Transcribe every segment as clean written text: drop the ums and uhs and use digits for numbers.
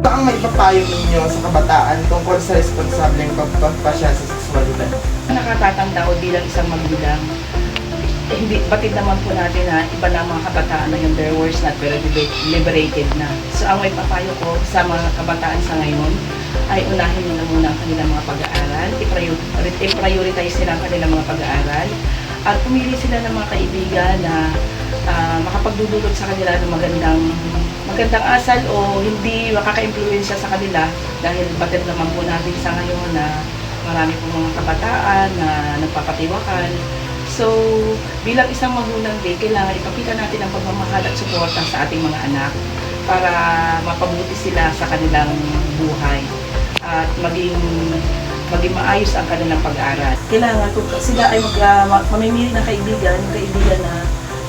Ano ang may papayo ninyo sa kabataan tungkol sa responsableng pagpapasya sa sexualidad? Nakatatanda o bilang isang magulang, hindi, batid naman po natin na iba na ang mga kabataan na yung their words not pero liberated na. So ang may papayo ko sa mga kabataan sa ngayon ay unahin nila muna ang kanilang mga pag-aaral, i-prioritize nila ang kanilang mga pag-aaral, at pumili sila ng mga kaibigan na makapagdudulot sa kanila ng magandang asal o hindi makaka-impluwensya sa kanila, dahil batid naman po natin sa ngayon na marami pong mga kabataan na nagpapatiwakan. So, bilang isang magulang din, kailangan ipakita natin ang pagmamahal at suporta sa ating mga anak para mapabuti sila sa kanilang buhay at maging maayos ang kanilang pag-aaral. Kailangan kung sila ay mamimili ng kaibigan, yung kaibigan na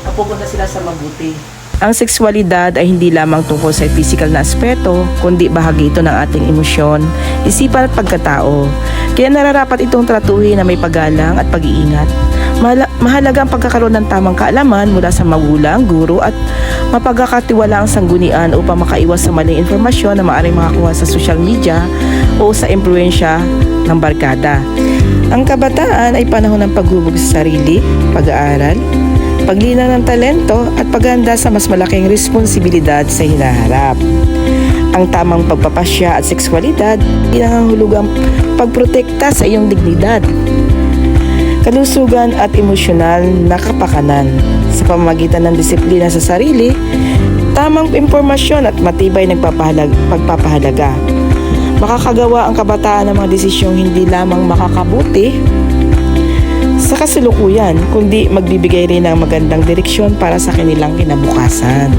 mapupunta sila sa mabuti. Ang sexualidad ay hindi lamang tungkol sa physical na aspeto, kundi bahagi ito ng ating emosyon, isipan at pagkatao. Kaya nararapat itong tratuhin na may paggalang at pag-iingat. Mahalaga ang pagkakaroon ng tamang kaalaman mula sa magulang, guro at mapagkakatiwalaang sanggunian upang makaiwas sa maling informasyon na maaaring makakuha sa social media o sa impluensya ng barkada. Ang kabataan ay panahon ng paghubog sa sarili, pag-aaral, paglinaw ng talento at paghahanda sa mas malaking responsibilidad sa hinaharap. Ang tamang pagpapasya at sexualidad pinangangahulugang pagprotekta sa iyong dignidad, kalusugan at emosyonal na kapakanan sa pamamagitan ng disiplina sa sarili, tamang impormasyon at matibay na pagpapahalaga. Makakagawa ang kabataan ng mga desisyong hindi lamang makakabuti sa kasalukuyan, kundi magbibigay rin ng magandang direksyon para sa kanilang kinabukasan.